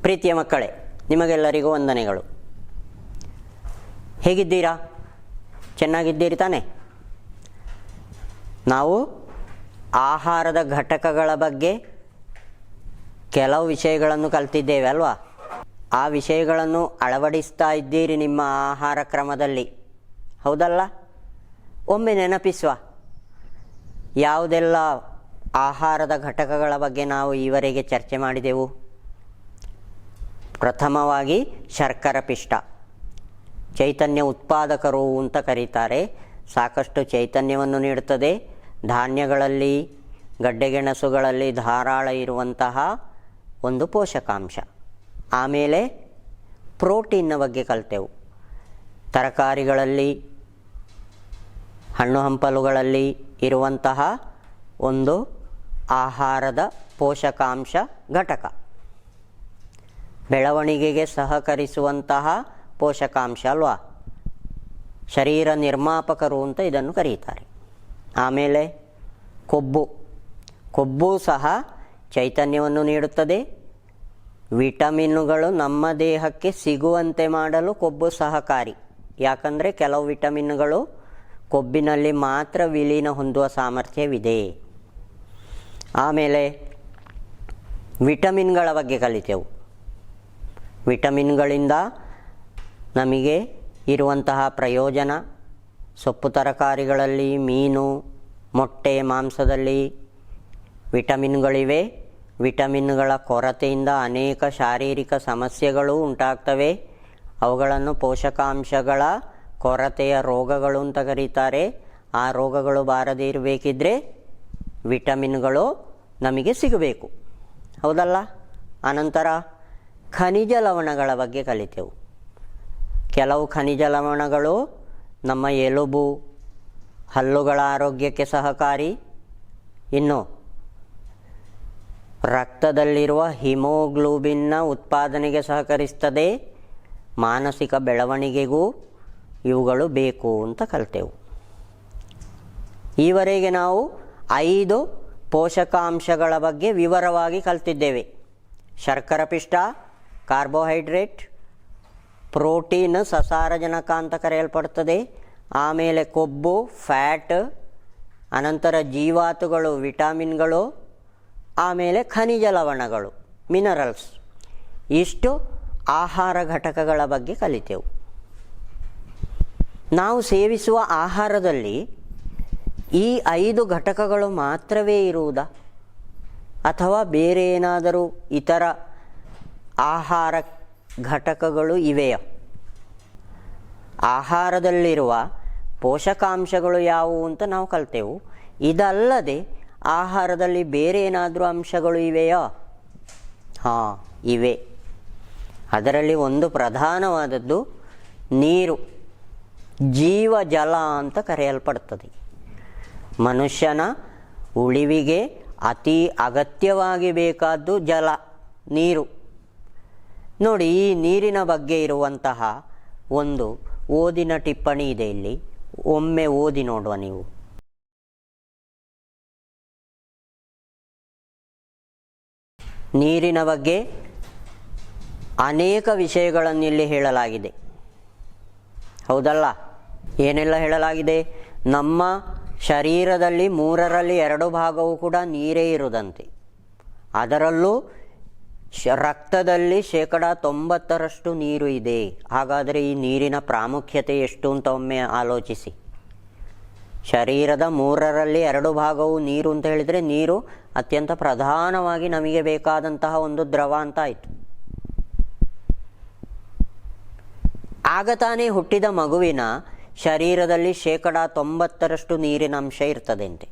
ಪ್ರೀತಿಯ ಮಕ್ಕಳೇ, ನಿಮಗೆಲ್ಲರಿಗೂ ವಂದನೆಗಳು. ಹೇಗಿದ್ದೀರಾ? ಚೆನ್ನಾಗಿದ್ದೀರಿ ತಾನೆ? ನಾವು ಆಹಾರದ ಘಟಕಗಳ ಬಗ್ಗೆ ಕೆಲವು ವಿಷಯಗಳನ್ನು ಕಲ್ತಿದ್ದೇವೆ ಅಲ್ವಾ? ಆ ವಿಷಯಗಳನ್ನು ಅಳವಡಿಸ್ತಾ ಇದ್ದೀರಿ ನಿಮ್ಮ ಆಹಾರ ಕ್ರಮದಲ್ಲಿ, ಹೌದಲ್ಲ? ಒಮ್ಮೆ ನೆನಪಿಸುವ, ಯಾವುದೆಲ್ಲ ಆಹಾರದ ಘಟಕಗಳ ಬಗ್ಗೆ ನಾವು ಈವರೆಗೆ ಚರ್ಚೆ ಮಾಡಿದೆವು? ಪ್ರಥಮವಾಗಿ ಶರ್ಕರ ಪಿಷ್ಟ, ಚೈತನ್ಯ ಉತ್ಪಾದಕರು ಅಂತ ಕರೀತಾರೆ. ಸಾಕಷ್ಟು ಚೈತನ್ಯವನ್ನು ನೀಡುತ್ತದೆ. ಧಾನ್ಯಗಳಲ್ಲಿ, ಗಡ್ಡೆಗೆಣಸುಗಳಲ್ಲಿ ಧಾರಾಳ ಇರುವಂತಹ ಒಂದು ಪೋಷಕಾಂಶ. ಆಮೇಲೆ ಪ್ರೋಟೀನ್ನ ಬಗ್ಗೆ ಕಲಿತೆವು. ತರಕಾರಿಗಳಲ್ಲಿ, ಹಣ್ಣು ಹಂಪಲುಗಳಲ್ಲಿ ಇರುವಂತಹ ಒಂದು ಆಹಾರದ ಪೋಷಕಾಂಶ ಘಟಕ, ಬೆಳವಣಿಗೆಗೆ ಸಹಕರಿಸುವಂತಹ ಪೋಷಕಾಂಶ ಅಲ್ವಾ? ಶರೀರ ನಿರ್ಮಾಪಕರು ಅಂತ ಇದನ್ನು ಕರೀತಾರೆ. ಆಮೇಲೆ ಕೊಬ್ಬು ಸಹ ಚೈತನ್ಯವನ್ನು ನೀಡುತ್ತದೆ. ವಿಟಮಿನ್ನುಗಳು ನಮ್ಮ ದೇಹಕ್ಕೆ ಸಿಗುವಂತೆ ಮಾಡಲು ಕೊಬ್ಬು ಸಹಕಾರಿ. ಯಾಕಂದರೆ ಕೆಲವು ವಿಟಮಿನ್ಗಳು ಕೊಬ್ಬಿನಲ್ಲಿ ಮಾತ್ರ ವಿಲೀನ ಹೊಂದುವ ಸಾಮರ್ಥ್ಯವಿದೆ. ಆಮೇಲೆ ವಿಟಮಿನ್ಗಳ ಬಗ್ಗೆ ಕಲಿತೆವು. ವಿಟಮಿನ್ಗಳಿಂದ ನಮಗೆ ಇರುವಂತಹ ಪ್ರಯೋಜನ, ಸೊಪ್ಪು ತರಕಾರಿಗಳಲ್ಲಿ, ಮೀನು, ಮೊಟ್ಟೆ, ಮಾಂಸದಲ್ಲಿ ವಿಟಮಿನ್ಗಳಿವೆ. ವಿಟಮಿನ್ಗಳ ಕೊರತೆಯಿಂದ ಅನೇಕ ಶಾರೀರಿಕ ಸಮಸ್ಯೆಗಳು ಉಂಟಾಗ್ತವೆ. ಅವುಗಳನ್ನು ಪೋಷಕಾಂಶಗಳ ಕೊರತೆಯ ರೋಗಗಳು ಅಂತ ಕರೀತಾರೆ. ಆ ರೋಗಗಳು ಬಾರದೇ ಇರಬೇಕಿದ್ರೆ ವಿಟಮಿನ್ಗಳು ನಮಗೆ ಸಿಗಬೇಕು, ಹೌದಲ್ಲ? ಅನಂತರ ಖನಿಜ ಲವಣಗಳ ಬಗ್ಗೆ ಕಲಿತೆವು. ಕೆಲವು ಖನಿಜ ಲವಣಗಳು ನಮ್ಮ ಎಲುಬು, ಹಲ್ಲುಗಳ ಆರೋಗ್ಯಕ್ಕೆ ಸಹಕಾರಿ. ಇನ್ನು ರಕ್ತದಲ್ಲಿರುವ ಹಿಮೋಗ್ಲೋಬಿನ್ನ ಉತ್ಪಾದನೆಗೆ ಸಹಕರಿಸ್ತದೆ. ಮಾನಸಿಕ ಬೆಳವಣಿಗೆಗೂ ಇವುಗಳು ಬೇಕು ಅಂತ ಕಲಿತೆವು. ಈವರೆಗೆ ನಾವು 5 ಪೋಷಕಾಂಶಗಳ ಬಗ್ಗೆ ವಿವರವಾಗಿ ಕಲಿತಿದ್ದೇವೆ. ಶರ್ಕರ ಪಿಷ್ಟ, ಕಾರ್ಬೋಹೈಡ್ರೇಟ್, ಪ್ರೋಟೀನ್ ಸಸಾರಜನಕ ಅಂತ ಕರೆಯಲ್ಪಡ್ತದೆ. ಆಮೇಲೆ ಕೊಬ್ಬು, ಫ್ಯಾಟ್, ಅನಂತರ ಜೀವಾತುಗಳು, ವಿಟಾಮಿನ್ಗಳು, ಆಮೇಲೆ ಖನಿಜ ಲವಣಗಳು, ಮಿನರಲ್ಸ್. ಇಷ್ಟು ಆಹಾರ ಘಟಕಗಳ ಬಗ್ಗೆ ಕಲಿತೆವು. ನಾವು ಸೇವಿಸುವ ಆಹಾರದಲ್ಲಿ ಈ 5 ಘಟಕಗಳು ಮಾತ್ರವೇ ಇರುವುದಾ, ಅಥವಾ ಬೇರೆ ಏನಾದರೂ ಇತರ ಆಹಾರ ಘಟಕಗಳು ಇವೆಯಾ? ಆಹಾರದಲ್ಲಿರುವ ಪೋಷಕಾಂಶಗಳು ಯಾವುವು ಅಂತ ನಾವು ಕಲಿತೆವು. ಇದಲ್ಲದೆ ಆಹಾರದಲ್ಲಿ ಬೇರೆ ಏನಾದರೂ ಅಂಶಗಳು ಇವೆಯಾ? ಹಾಂ, ಇವೆ. ಅದರಲ್ಲಿ ಒಂದು ಪ್ರಧಾನವಾದದ್ದು ನೀರು, ಜೀವಜಲ ಅಂತ ಕರೆಯಲ್ಪಡ್ತದೆ. ಮನುಷ್ಯನ ಉಳಿವಿಗೆ ಅತಿ ಅಗತ್ಯವಾಗಿ ಬೇಕಾದ್ದು ಜಲ, ನೀರು. ನೋಡಿ, ಈ ನೀರಿನ ಬಗ್ಗೆ ಇರುವಂತಹ ಒಂದು ಓದಿನ ಟಿಪ್ಪಣಿ ಇದೆ ಇಲ್ಲಿ. ಒಮ್ಮೆ ಓದಿ ನೋಡುವ ನೀವು. ನೀರಿನ ಬಗ್ಗೆ ಅನೇಕ ವಿಷಯಗಳನ್ನು ಇಲ್ಲಿ ಹೇಳಲಾಗಿದೆ, ಹೌದಲ್ಲ? ಏನೆಲ್ಲ ಹೇಳಲಾಗಿದೆ? ನಮ್ಮ ಶರೀರದಲ್ಲಿ 3/2 ಭಾಗವೂ ಕೂಡ ನೀರೇ ಇರುವುದಂತೆ. ಅದರಲ್ಲೂ ರಕ್ತದಲ್ಲಿ 90% ನೀರು ಇದೆ. ಹಾಗಾದರೆ ಈ ನೀರಿನ ಪ್ರಾಮುಖ್ಯತೆ ಎಷ್ಟು ಅಂತ ಒಮ್ಮೆ ಆಲೋಚಿಸಿ. ಶರೀರದ 3ರಲ್ಲಿ 2 ಭಾಗವು ನೀರು ಅಂತ ಹೇಳಿದರೆ ನೀರು ಅತ್ಯಂತ ಪ್ರಧಾನವಾಗಿ ನಮಗೆ ಬೇಕಾದಂತಹ ಒಂದು ದ್ರವ ಅಂತ ಆಯಿತು. ಆಗ ತಾನೇ ಹುಟ್ಟಿದ ಮಗುವಿನ ಶರೀರದಲ್ಲಿ 90% ನೀರಿನ ಅಂಶ ಇರ್ತದಂತೆ.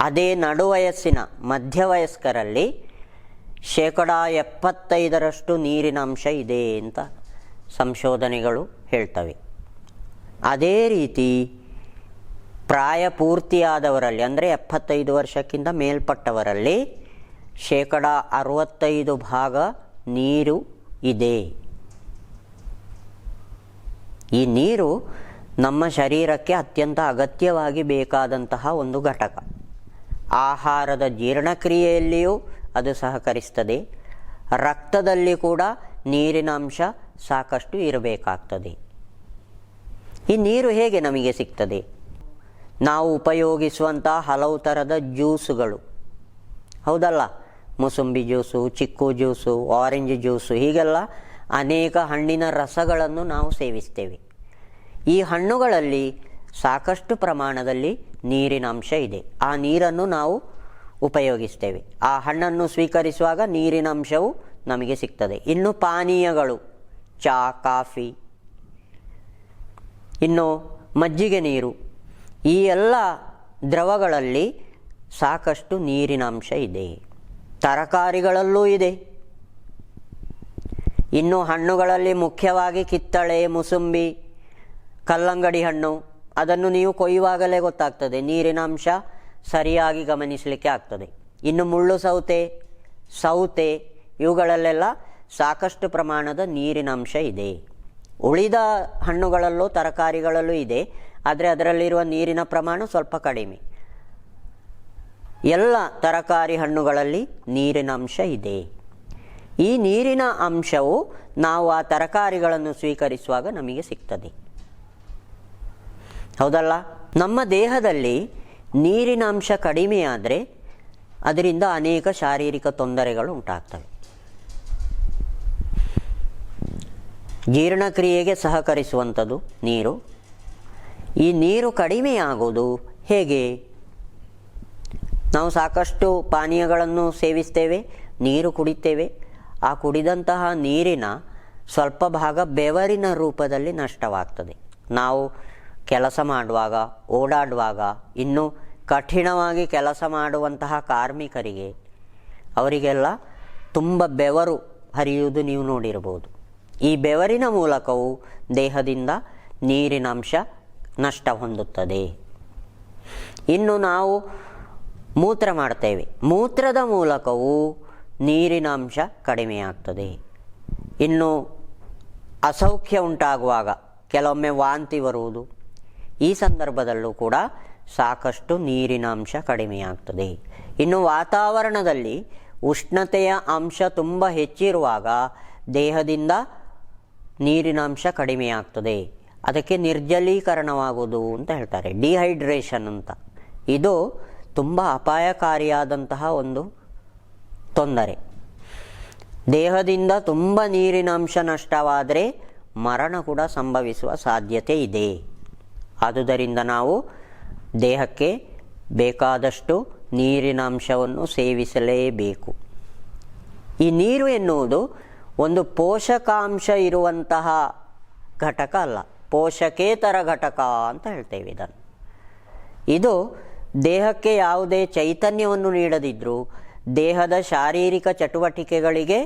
ಅದೇ ನಡುವಯಸ್ಸಿನ ಮಧ್ಯವಯಸ್ಕರಲ್ಲಿ 75% ನೀರಿನ ಅಂಶ ಇದೆ ಅಂತ ಸಂಶೋಧನೆಗಳು ಹೇಳ್ತವೆ. ಅದೇ ರೀತಿ ಪ್ರಾಯ ಪೂರ್ತಿಯಾದವರಲ್ಲಿ ಅಂದರೆ 75 ವರ್ಷಕ್ಕಿಂತ ಮೇಲ್ಪಟ್ಟವರಲ್ಲಿ 65% ಭಾಗ ನೀರು ಇದೆ. ಈ ನೀರು ನಮ್ಮ ಶರೀರಕ್ಕೆ ಅತ್ಯಂತ ಅಗತ್ಯವಾಗಿ ಬೇಕಾದಂತಹ ಒಂದು ಘಟಕ. ಆಹಾರದ ಜೀರ್ಣಕ್ರಿಯೆಯಲ್ಲಿಯೂ ಅದು ಸಹಕರಿಸ್ತದೆ. ರಕ್ತದಲ್ಲಿ ಕೂಡ ನೀರಿನ ಅಂಶ ಸಾಕಷ್ಟು ಇರಬೇಕಾಗ್ತದೆ. ಈ ನೀರು ಹೇಗೆ ನಮಗೆ ಸಿಗ್ತದೆ? ನಾವು ಉಪಯೋಗಿಸುವಂಥ ಹಲವು ಥರದ ಜ್ಯೂಸುಗಳು, ಹೌದಲ್ಲ, ಮೂಸಂಬಿ ಜ್ಯೂಸು, ಚಿಕ್ಕು ಜ್ಯೂಸು, ಆರೆಂಜ್ ಜ್ಯೂಸು, ಹೀಗೆಲ್ಲ ಅನೇಕ ಹಣ್ಣಿನ ರಸಗಳನ್ನು ನಾವು ಸೇವಿಸ್ತೇವೆ. ಈ ಹಣ್ಣುಗಳಲ್ಲಿ ಸಾಕಷ್ಟು ಪ್ರಮಾಣದಲ್ಲಿ ನೀರಿನ ಅಂಶ ಇದೆ. ಆ ನೀರನ್ನು ನಾವು ಉಪಯೋಗಿಸ್ತೇವೆ. ಆ ಹಣ್ಣನ್ನು ಸ್ವೀಕರಿಸುವಾಗ ನೀರಿನ ಅಂಶವು ನಮಗೆ ಸಿಗ್ತದೆ. ಇನ್ನು ಪಾನೀಯಗಳು, ಚಹಾ, ಕಾಫಿ, ಇನ್ನು ಮಜ್ಜಿಗೆ ನೀರು, ಈ ಎಲ್ಲ ದ್ರವಗಳಲ್ಲಿ ಸಾಕಷ್ಟು ನೀರಿನ ಅಂಶ ಇದೆ. ತರಕಾರಿಗಳಲ್ಲೂ ಇದೆ. ಇನ್ನು ಹಣ್ಣುಗಳಲ್ಲಿ ಮುಖ್ಯವಾಗಿ ಕಿತ್ತಳೆ, ಮೂಸಂಬಿ, ಕಲ್ಲಂಗಡಿ ಹಣ್ಣು, ಅದನ್ನು ನೀವು ಕೊಯ್ಯುವಾಗಲೇ ಗೊತ್ತಾಗ್ತದೆ, ನೀರಿನ ಅಂಶ ಸರಿಯಾಗಿ ಗಮನಿಸಲಿಕ್ಕೆ ಆಗ್ತದೆ. ಇನ್ನು ಮುಳ್ಳು ಸೌತೆ ಇವುಗಳಲ್ಲೆಲ್ಲ ಸಾಕಷ್ಟು ಪ್ರಮಾಣದ ನೀರಿನ ಅಂಶ ಇದೆ. ಉಳಿದ ಹಣ್ಣುಗಳಲ್ಲೂ ತರಕಾರಿಗಳಲ್ಲೂ ಇದೆ, ಆದರೆ ಅದರಲ್ಲಿರುವ ನೀರಿನ ಪ್ರಮಾಣ ಸ್ವಲ್ಪ ಕಡಿಮೆ. ಎಲ್ಲ ತರಕಾರಿ ಹಣ್ಣುಗಳಲ್ಲಿ ನೀರಿನ ಅಂಶ ಇದೆ. ಈ ನೀರಿನ ಅಂಶವು ನಾವು ಆ ತರಕಾರಿಗಳನ್ನು ಸ್ವೀಕರಿಸುವಾಗ ನಮಗೆ ಸಿಗ್ತದೆ, ಹೌದಲ್ಲ? ನಮ್ಮ ದೇಹದಲ್ಲಿ ನೀರಿನ ಅಂಶ ಕಡಿಮೆಯಾದರೆ ಅದರಿಂದ ಅನೇಕ ಶಾರೀರಿಕ ತೊಂದರೆಗಳು ಉಂಟಾಗ್ತವೆ. ಜೀರ್ಣಕ್ರಿಯೆಗೆ ಸಹಕರಿಸುವಂಥದ್ದು ನೀರು. ಈ ನೀರು ಕಡಿಮೆಯಾಗೋದು ಹೇಗೆ? ನಾವು ಸಾಕಷ್ಟು ಪಾನೀಯಗಳನ್ನು ಸೇವಿಸ್ತೇವೆ, ನೀರು ಕುಡಿತೇವೆ. ಆ ಕುಡಿದಂತಹ ನೀರಿನ ಸ್ವಲ್ಪ ಭಾಗ ಬೆವರಿನ ರೂಪದಲ್ಲಿ ನಷ್ಟವಾಗ್ತದೆ. ನಾವು ಕೆಲಸ ಮಾಡುವಾಗ, ಓಡಾಡುವಾಗ, ಇನ್ನು ಕಠಿಣವಾಗಿ ಕೆಲಸ ಮಾಡುವಂತಹ ಕಾರ್ಮಿಕರಿಗೆ, ಅವರಿಗೆಲ್ಲ ತುಂಬ ಬೆವರು ಹರಿಯುವುದು ನೀವು ನೋಡಿರ್ಬೋದು. ಈ ಬೆವರಿನ ಮೂಲಕವೂ ದೇಹದಿಂದ ನೀರಿನ ಅಂಶ ನಷ್ಟ ಹೊಂದುತ್ತದೆ. ಇನ್ನು ನಾವು ಮೂತ್ರ ಮಾಡ್ತೇವೆ, ಮೂತ್ರದ ಮೂಲಕವೂ ನೀರಿನ ಅಂಶ ಕಡಿಮೆಯಾಗ್ತದೆ. ಇನ್ನು ಅಸೌಖ್ಯ ಉಂಟಾಗುವಾಗ ಕೆಲವೊಮ್ಮೆ ವಾಂತಿ ಬರುವುದು, ಈ ಸಂದರ್ಭದಲ್ಲೂ ಕೂಡ ಸಾಕಷ್ಟು ನೀರಿನ ಅಂಶ ಕಡಿಮೆಯಾಗ್ತದೆ. ಇನ್ನು ವಾತಾವರಣದಲ್ಲಿ ಉಷ್ಣತೆಯ ಅಂಶ ತುಂಬ ಹೆಚ್ಚಿರುವಾಗ ದೇಹದಿಂದ ನೀರಿನ ಅಂಶ ಕಡಿಮೆಯಾಗ್ತದೆ. ಅದಕ್ಕೆ ನಿರ್ಜಲೀಕರಣವಾಗುವುದು ಅಂತ ಹೇಳ್ತಾರೆ, ಡಿಹೈಡ್ರೇಷನ್ ಅಂತ. ಇದು ತುಂಬ ಅಪಾಯಕಾರಿಯಾದಂತಹ ಒಂದು ತೊಂದರೆ. ದೇಹದಿಂದ ತುಂಬ ನೀರಿನ ಅಂಶ ನಷ್ಟವಾದರೆ ಮರಣ ಕೂಡ ಸಂಭವಿಸುವ ಸಾಧ್ಯತೆ ಇದೆ. ಆದುದರಿಂದ ನಾವು ದೇಹಕ್ಕೆ ಬೇಕಾದಷ್ಟು ನೀರಿನ ಅಂಶವನ್ನು ಸೇವಿಸಲೇಬೇಕು. ಈ ನೀರು ಎನ್ನುವುದು ಒಂದು ಪೋಷಕಾಂಶ ಇರುವಂತಹ ಘಟಕ ಅಲ್ಲ, ಪೋಷಕೇತರ ಘಟಕ ಅಂತ ಹೇಳ್ತೇವೆ ಇದನ್ನು. ಇದು ದೇಹಕ್ಕೆ ಯಾವುದೇ ಚೈತನ್ಯವನ್ನು ನೀಡದಿದ್ದರೂ ದೇಹದ ಶಾರೀರಿಕ ಚಟುವಟಿಕೆಗಳಿಗೆ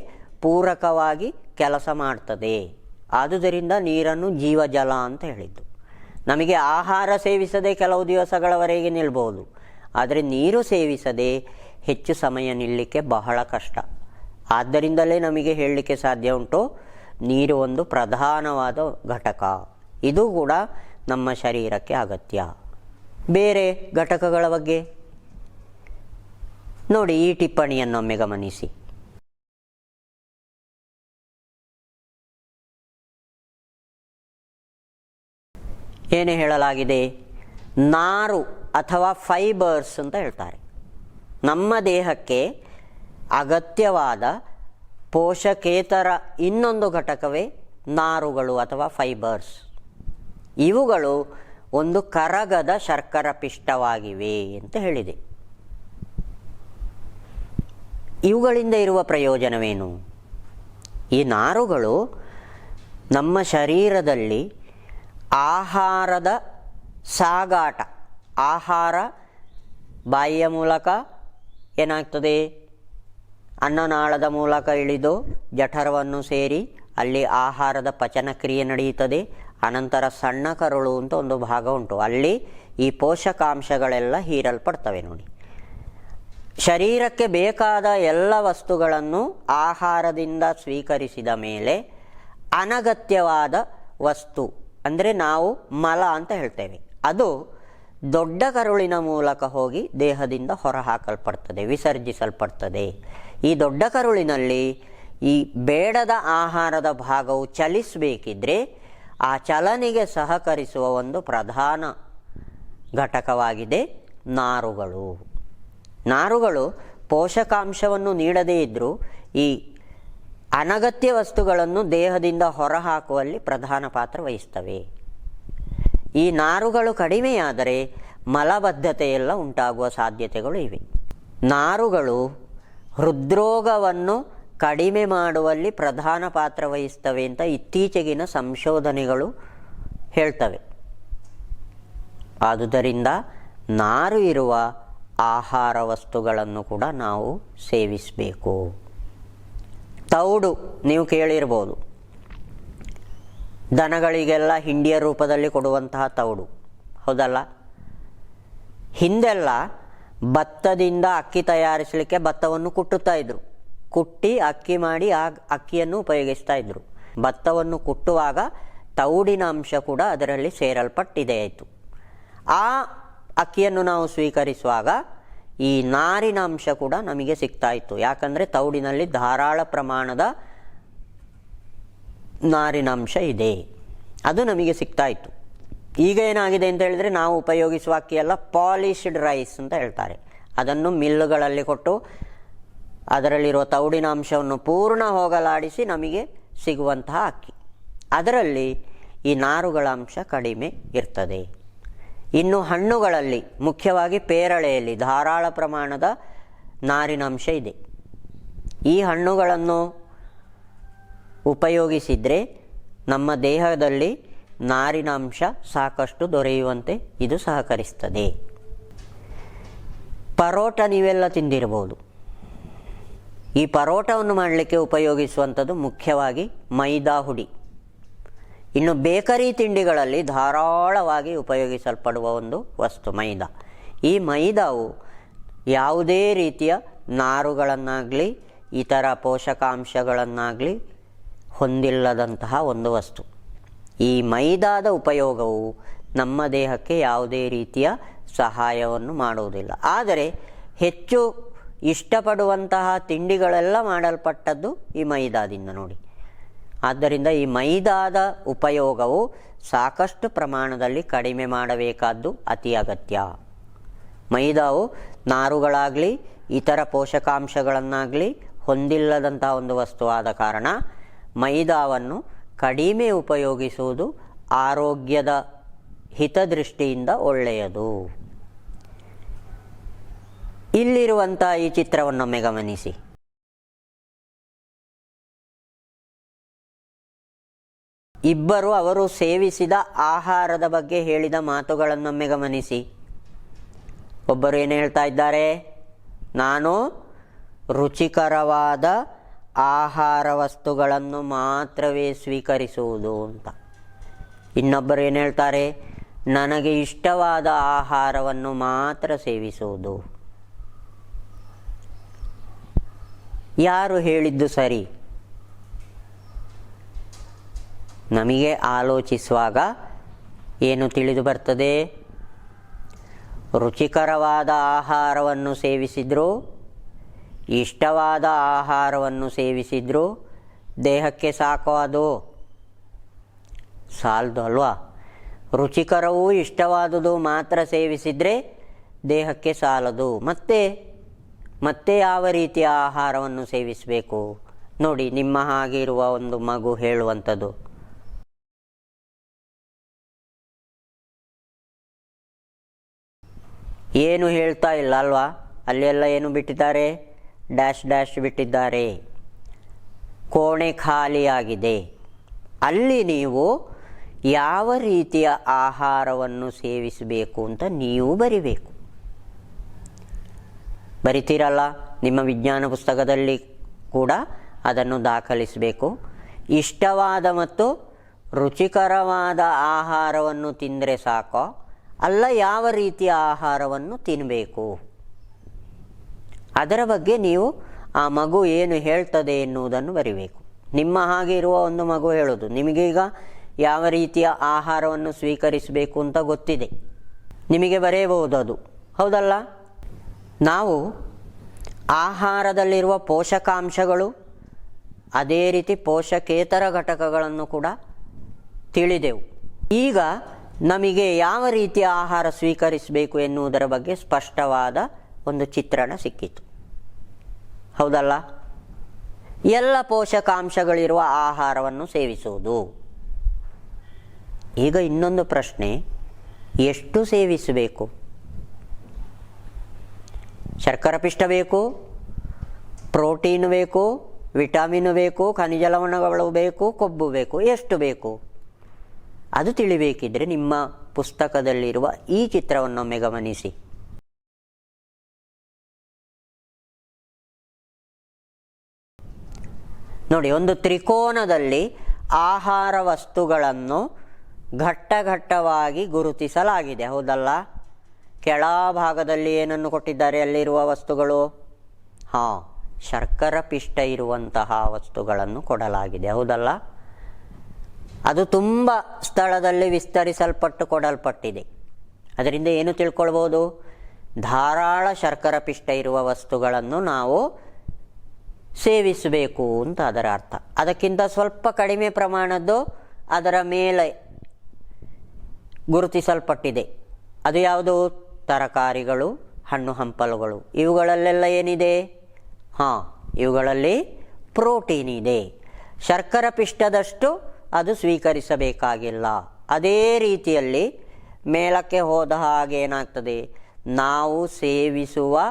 ಪೂರಕವಾಗಿ ಕೆಲಸ ಮಾಡ್ತದೆ. ಆದುದರಿಂದ ನೀರನ್ನು ಜೀವಜಲ ಅಂತ ಹೇಳಿದ್ದು. ನಮಗೆ ಆಹಾರ ಸೇವಿಸದೆ ಕೆಲವು ದಿವಸಗಳವರೆಗೆ ನಿಲ್ಬೋದು, ಆದರೆ ನೀರು ಸೇವಿಸದೆ ಹೆಚ್ಚು ಸಮಯ ನಿಲ್ಲಲಿಕ್ಕೆ ಬಹಳ ಕಷ್ಟ. ಆದ್ದರಿಂದಲೇ ನಮಗೆ ಹೇಳಲಿಕ್ಕೆ ಸಾಧ್ಯ ಉಂಟು, ನೀರು ಒಂದು ಪ್ರಧಾನವಾದ ಘಟಕ. ಇದು ಕೂಡ ನಮ್ಮ ಶರೀರಕ್ಕೆ ಅಗತ್ಯ. ಬೇರೆ ಘಟಕಗಳ ಬಗ್ಗೆ ನೋಡಿ, ಈ ಟಿಪ್ಪಣಿಯನ್ನೊಮ್ಮೆ ಗಮನಿಸಿ. ಏನೇ ಹೇಳಲಾಗಿದೆ? ನಾರು ಅಥವಾ ಫೈಬರ್ಸ್ ಅಂತ ಹೇಳ್ತಾರೆ. ನಮ್ಮ ದೇಹಕ್ಕೆ ಅಗತ್ಯವಾದ ಪೋಷಕೇತರ ಇನ್ನೊಂದು ಘಟಕವೇ ನಾರುಗಳು ಅಥವಾ ಫೈಬರ್ಸ್. ಇವುಗಳು ಒಂದು ಕರಗದ ಶರ್ಕರ ಪಿಷ್ಟವಾಗಿವೆ ಅಂತ ಹೇಳಿದೆ. ಇವುಗಳಿಂದ ಇರುವ ಪ್ರಯೋಜನವೇನು? ಈ ನಾರುಗಳು ನಮ್ಮ ಶರೀರದಲ್ಲಿ ಆಹಾರದ ಸಾಗಾಟ, ಆಹಾರ ಬಾಯಿಯ ಮೂಲಕ ಏನಾಗ್ತದೆ, ಅನ್ನನಾಳದ ಮೂಲಕ ಇಳಿದು ಜಠರವನ್ನು ಸೇರಿ ಅಲ್ಲಿ ಆಹಾರದ ಪಚನ ಕ್ರಿಯೆ ನಡೆಯುತ್ತದೆ. ಅನಂತರ ಸಣ್ಣ ಕರುಳು ಅಂತ ಒಂದು ಭಾಗ ಉಂಟು, ಅಲ್ಲಿ ಈ ಪೋಷಕಾಂಶಗಳೆಲ್ಲ ಹೀರಲ್ಪಡ್ತವೆ. ನೋಡಿ, ಶರೀರಕ್ಕೆ ಬೇಕಾದ ಎಲ್ಲ ವಸ್ತುಗಳನ್ನು ಆಹಾರದಿಂದ ಸ್ವೀಕರಿಸಿದ ಮೇಲೆ ಅನಗತ್ಯವಾದ ವಸ್ತು ಅಂದರೆ ನಾವು ಮಲ ಅಂತ ಹೇಳ್ತೇವೆ, ಅದು ದೊಡ್ಡ ಕರುಳಿನ ಮೂಲಕ ಹೋಗಿ ದೇಹದಿಂದ ಹೊರಹಾಕಲ್ಪಡ್ತದೆ, ವಿಸರ್ಜಿಸಲ್ಪಡ್ತದೆ. ಈ ದೊಡ್ಡ ಕರುಳಿನಲ್ಲಿ ಈ ಬೇಡದ ಆಹಾರದ ಭಾಗವು ಚಲಿಸಬೇಕಿದ್ರೆ ಆ ಚಲನೆಗೆ ಸಹಕರಿಸುವ ಒಂದು ಪ್ರಧಾನ ಘಟಕವಾಗಿದೆ ನಾರುಗಳು. ನಾರುಗಳು ಪೋಷಕಾಂಶವನ್ನು ನೀಡದೇ ಇದ್ದರೂ ಈ ಅನಗತ್ಯ ವಸ್ತುಗಳನ್ನು ದೇಹದಿಂದ ಹೊರಹಾಕುವಲ್ಲಿ ಪ್ರಧಾನ ಪಾತ್ರ ವಹಿಸ್ತವೆ. ಈ ನಾರುಗಳು ಕಡಿಮೆಯಾದರೆ ಮಲಬದ್ಧತೆಯೆಲ್ಲ ಉಂಟಾಗುವ ಸಾಧ್ಯತೆಗಳು ಇವೆ. ನಾರುಗಳು ಹೃದ್ರೋಗವನ್ನು ಕಡಿಮೆ ಮಾಡುವಲ್ಲಿ ಪ್ರಧಾನ ಪಾತ್ರ ವಹಿಸ್ತವೆ ಅಂತ ಇತ್ತೀಚೆಗಿನ ಸಂಶೋಧನೆಗಳು ಹೇಳ್ತವೆ. ಆದುದರಿಂದ ನಾರು ಇರುವ ಆಹಾರ ವಸ್ತುಗಳನ್ನು ಕೂಡ ನಾವು ಸೇವಿಸಬೇಕು. ತೌಡು ನೀವು ಕೇಳಿರ್ಬೋದು, ದನಗಳಿಗೆಲ್ಲ ಹಿಂಡಿಯ ರೂಪದಲ್ಲಿ ಕೊಡುವಂತಹ ತೌಡು, ಹೌದಲ್ಲ? ಹಿಂದೆಲ್ಲ ಭತ್ತದಿಂದ ಅಕ್ಕಿ ತಯಾರಿಸಲಿಕ್ಕೆ ಭತ್ತವನ್ನು ಕುಟ್ಟುತ್ತಾ ಇದ್ರು, ಕುಟ್ಟಿ ಅಕ್ಕಿ ಮಾಡಿ ಆ ಅಕ್ಕಿಯನ್ನು ಉಪಯೋಗಿಸ್ತಾ ಇದ್ರು. ಭತ್ತವನ್ನು ಕುಟ್ಟುವಾಗ ತೌಡಿನ ಅಂಶ ಕೂಡ ಅದರಲ್ಲಿ ಸೇರಲ್ಪಟ್ಟಿದೆ ಆಯಿತು. ಆ ಅಕ್ಕಿಯನ್ನು ನಾವು ಸ್ವೀಕರಿಸುವಾಗ ಈ ನಾರಿನ ಅಂಶ ಕೂಡ ನಮಗೆ ಸಿಗ್ತಾ ಇತ್ತು. ಯಾಕಂದರೆ ತೌಡಿನಲ್ಲಿ ಧಾರಾಳ ಪ್ರಮಾಣದ ನಾರಿನಾಂಶ ಇದೆ, ಅದು ನಮಗೆ ಸಿಗ್ತಾ ಇತ್ತು. ಈಗ ಏನಾಗಿದೆ ಅಂತ ಹೇಳಿದರೆ, ನಾವು ಉಪಯೋಗಿಸುವ ಅಕ್ಕಿಯೆಲ್ಲ ಪಾಲಿಶ್ಡ್ ರೈಸ್ ಅಂತ ಹೇಳ್ತಾರೆ. ಅದನ್ನು ಮಿಲ್ಲುಗಳಲ್ಲಿ ಕೊಟ್ಟು ಅದರಲ್ಲಿರುವ ತೌಡಿನ ಅಂಶವನ್ನು ಪೂರ್ಣ ಹೋಗಲಾಡಿಸಿ ನಮಗೆ ಸಿಗುವಂತಹ ಅಕ್ಕಿ, ಅದರಲ್ಲಿ ಈ ನಾರುಗಳ ಅಂಶ ಕಡಿಮೆ ಇರ್ತದೆ. ಇನ್ನು ಹಣ್ಣುಗಳಲ್ಲಿ, ಮುಖ್ಯವಾಗಿ ಪೇರಳೆಯಲ್ಲಿ ಧಾರಾಳ ಪ್ರಮಾಣದ ನಾರಿನಾಂಶ ಇದೆ. ಈ ಹಣ್ಣುಗಳನ್ನು ಉಪಯೋಗಿಸಿದರೆ ನಮ್ಮ ದೇಹದಲ್ಲಿ ನಾರಿನಾಂಶ ಸಾಕಷ್ಟು ದೊರೆಯುವಂತೆ ಇದು ಸಹಕರಿಸ್ತದೆ. ಪರೋಟ ನೀವೆಲ್ಲ ತಿಂದಿರಬಹುದು. ಈ ಪರೋಟವನ್ನು ಮಾಡಲಿಕ್ಕೆ ಉಪಯೋಗಿಸುವಂಥದ್ದು ಮುಖ್ಯವಾಗಿ ಮೈದಾ ಹುಡಿ. ಇನ್ನು ಬೇಕರಿ ತಿಂಡಿಗಳಲ್ಲಿ ಧಾರಾಳವಾಗಿ ಉಪಯೋಗಿಸಲ್ಪಡುವ ಒಂದು ವಸ್ತು ಮೈದಾ. ಈ ಮೈದಾವು ಯಾವುದೇ ರೀತಿಯ ನಾರುಗಳನ್ನಾಗಲಿ ಇತರ ಪೋಷಕಾಂಶಗಳನ್ನಾಗಲಿ ಹೊಂದಿಲ್ಲದಂತಹ ಒಂದು ವಸ್ತು. ಈ ಮೈದಾದ ಉಪಯೋಗವು ನಮ್ಮ ದೇಹಕ್ಕೆ ಯಾವುದೇ ರೀತಿಯ ಸಹಾಯವನ್ನು ಮಾಡುವುದಿಲ್ಲ. ಆದರೆ ಹೆಚ್ಚು ಇಷ್ಟಪಡುವಂತಹ ತಿಂಡಿಗಳೆಲ್ಲ ಮಾಡಲ್ಪಟ್ಟದ್ದು ಈ ಮೈದಾದಿಂದ ನೋಡಿ. ಆದ್ದರಿಂದ ಈ ಮೈದಾದ ಉಪಯೋಗವು ಸಾಕಷ್ಟು ಪ್ರಮಾಣದಲ್ಲಿ ಕಡಿಮೆ ಮಾಡಬೇಕಾದ್ದು ಅತಿ ಅಗತ್ಯ. ಮೈದಾವು ನಾರುಗಳಾಗಲಿ ಇತರ ಪೋಷಕಾಂಶಗಳನ್ನಾಗಲಿ ಹೊಂದಿಲ್ಲದಂತಹ ಒಂದು ವಸ್ತುವಾದ ಕಾರಣ ಮೈದಾವನ್ನು ಕಡಿಮೆ ಉಪಯೋಗಿಸುವುದು ಆರೋಗ್ಯದ ಹಿತದೃಷ್ಟಿಯಿಂದ ಒಳ್ಳೆಯದು. ಇಲ್ಲಿರುವಂಥ ಈ ಚಿತ್ರವನ್ನೊಮ್ಮೆ ಗಮನಿಸಿ. ಇಬ್ಬರು ಅವರು ಸೇವಿಸಿದ ಆಹಾರದ ಬಗ್ಗೆ ಹೇಳಿದ ಮಾತುಗಳನ್ನೊಮ್ಮೆ ಗಮನಿಸಿ. ಒಬ್ಬರು ಏನು ಹೇಳ್ತಾ ಇದ್ದಾರೆ? ನಾನು ರುಚಿಕರವಾದ ಆಹಾರ ವಸ್ತುಗಳನ್ನು ಮಾತ್ರವೇ ಸ್ವೀಕರಿಸುವುದು ಅಂತ. ಇನ್ನೊಬ್ಬರು ಏನು ಹೇಳ್ತಾರೆ? ನನಗೆ ಇಷ್ಟವಾದ ಆಹಾರವನ್ನು ಮಾತ್ರ ಸೇವಿಸುವುದು. ಯಾರು ಹೇಳಿದ್ದು ಸರಿ? ನಮಗೆ ಆಲೋಚಿಸುವಾಗ ಏನು ತಿಳಿದು ಬರ್ತದೆ? ರುಚಿಕರವಾದ ಆಹಾರವನ್ನು ಸೇವಿಸಿದ್ರು, ಇಷ್ಟವಾದ ಆಹಾರವನ್ನು ಸೇವಿಸಿದ್ರು ದೇಹಕ್ಕೆ ಸಾಕೋ? ಅದು ಸಾಲದು ಅಲ್ವಾ? ರುಚಿಕರವೂ ಇಷ್ಟವಾದುದು ಮಾತ್ರ ಸೇವಿಸಿದರೆ ದೇಹಕ್ಕೆ ಸಾಲದು. ಮತ್ತೆ ಯಾವ ರೀತಿಯ ಆಹಾರವನ್ನು ಸೇವಿಸಬೇಕು? ನೋಡಿ ನಿಮ್ಮ ಹಾಗೆ ಇರುವ ಒಂದು ಮಗು ಹೇಳುವಂಥದ್ದು. ಏನು ಹೇಳ್ತಾ ಇಲ್ಲ ಅಲ್ವಾ? ಅಲ್ಲೆಲ್ಲ ಏನು ಬಿಟ್ಟಿದ್ದಾರೆ? ಡ್ಯಾಶ್ ಡ್ಯಾಶ್ ಬಿಟ್ಟಿದ್ದಾರೆ. ಕೋಣೆ ಖಾಲಿಯಾಗಿದೆ. ಅಲ್ಲಿ ನೀವು ಯಾವ ರೀತಿಯ ಆಹಾರವನ್ನು ಸೇವಿಸಬೇಕು ಅಂತ ನೀವು ಬರಿಬೇಕು. ಬರಿತೀರಲ್ಲ, ನಿಮ್ಮ ವಿಜ್ಞಾನ ಪುಸ್ತಕದಲ್ಲಿ ಕೂಡ ಅದನ್ನು ದಾಖಲಿಸಬೇಕು. ಇಷ್ಟವಾದ ಮತ್ತು ರುಚಿಕರವಾದ ಆಹಾರವನ್ನು ತಿಂದರೆ ಸಾಕೋ, ಅಲ್ಲ ಯಾವ ರೀತಿಯ ಆಹಾರವನ್ನು ತಿನ್ನಬೇಕು ಅದರ ಬಗ್ಗೆ ನೀವು ಆ ಮಗು ಏನು ಹೇಳ್ತದೆ ಎನ್ನುವುದನ್ನು ಬರಿಬೇಕು. ನಿಮ್ಮ ಹಾಗೆ ಇರುವ ಒಂದು ಮಗು ಹೇಳೋದು, ನಿಮಗೀಗ ಯಾವ ರೀತಿಯ ಆಹಾರವನ್ನು ಸ್ವೀಕರಿಸಬೇಕು ಅಂತ ಗೊತ್ತಿದೆ, ನಿಮಗೆ ಬರೆಯಬಹುದು ಅದು, ಹೌದಲ್ಲ? ನಾವು ಆಹಾರದಲ್ಲಿರುವ ಪೋಷಕಾಂಶಗಳು ಅದೇ ರೀತಿ ಪೋಷಕೇತರ ಘಟಕಗಳನ್ನು ಕೂಡ ತಿಳಿದೆವು. ಈಗ ನಮಗೆ ಯಾವ ರೀತಿಯ ಆಹಾರ ಸ್ವೀಕರಿಸಬೇಕು ಎನ್ನುವುದರ ಬಗ್ಗೆ ಸ್ಪಷ್ಟವಾದ ಒಂದು ಚಿತ್ರಣ ಸಿಕ್ಕಿತು, ಹೌದಲ್ಲ? ಎಲ್ಲ ಪೋಷಕಾಂಶಗಳಿರುವ ಆಹಾರವನ್ನು ಸೇವಿಸುವುದು. ಈಗ ಇನ್ನೊಂದು ಪ್ರಶ್ನೆ, ಎಷ್ಟು ಸೇವಿಸಬೇಕು? ಶರ್ಕರ ಪಿಷ್ಟ ಬೇಕು, ಪ್ರೋಟೀನ್ ಬೇಕು, ವಿಟಮಿನ್ ಬೇಕು, ಖನಿಜ ಲವಣಗಳು ಬೇಕು, ಕೊಬ್ಬು ಬೇಕು, ಎಷ್ಟು ಬೇಕು ಅದು ತಿಳಿಬೇಕಿದ್ರೆ ನಿಮ್ಮ ಪುಸ್ತಕದಲ್ಲಿರುವ ಈ ಚಿತ್ರವನ್ನೊಮ್ಮೆ ಗಮನಿಸಿ. ನೋಡಿ, ಒಂದು ತ್ರಿಕೋನದಲ್ಲಿ ಆಹಾರ ವಸ್ತುಗಳನ್ನು ಘಟ್ಟಘಟ್ಟವಾಗಿ ಗುರುತಿಸಲಾಗಿದೆ, ಹೌದಲ್ಲ? ಕೆಳಭಾಗದಲ್ಲಿ ಏನನ್ನು ಕೊಟ್ಟಿದ್ದಾರೆ? ಅಲ್ಲಿರುವ ವಸ್ತುಗಳು ಶರ್ಕರ ಪಿಷ್ಟ ಇರುವಂತಹ ವಸ್ತುಗಳನ್ನು ಕೊಡಲಾಗಿದೆ, ಹೌದಲ್ಲ? ಅದು ತುಂಬ ಸ್ಥಳದಲ್ಲಿ ವಿಸ್ತರಿಸಲ್ಪಟ್ಟು ಕೊಡಲ್ಪಟ್ಟಿದೆ. ಅದರಿಂದ ಏನು ತಿಳ್ಕೊಳ್ಬೋದು? ಧಾರಾಳ ಶರ್ಕರ ಪಿಷ್ಟ ಇರುವ ವಸ್ತುಗಳನ್ನು ನಾವು ಸೇವಿಸಬೇಕು ಅಂತ ಅದರ ಅರ್ಥ. ಅದಕ್ಕಿಂತ ಸ್ವಲ್ಪ ಕಡಿಮೆ ಪ್ರಮಾಣದ್ದು ಅದರ ಮೇಲೆ ಗುರುತಿಸಲ್ಪಟ್ಟಿದೆ. ಅದು ಯಾವುದು? ತರಕಾರಿಗಳು, ಹಣ್ಣು ಹಂಪಲುಗಳು. ಇವುಗಳಲ್ಲೆಲ್ಲ ಏನಿದೆ? ಇವುಗಳಲ್ಲಿ ಪ್ರೋಟೀನ್ ಇದೆ. ಶರ್ಕರ ಪಿಷ್ಟದಷ್ಟು ಅದು ಸ್ವೀಕರಿಸಬೇಕಾಗಿಲ್ಲ. ಅದೇ ರೀತಿಯಲ್ಲಿ ಮೇಲಕ್ಕೆ ಹೋದ ಹಾಗೆ ಏನಾಗ್ತದೆ? ನಾವು ಸೇವಿಸುವ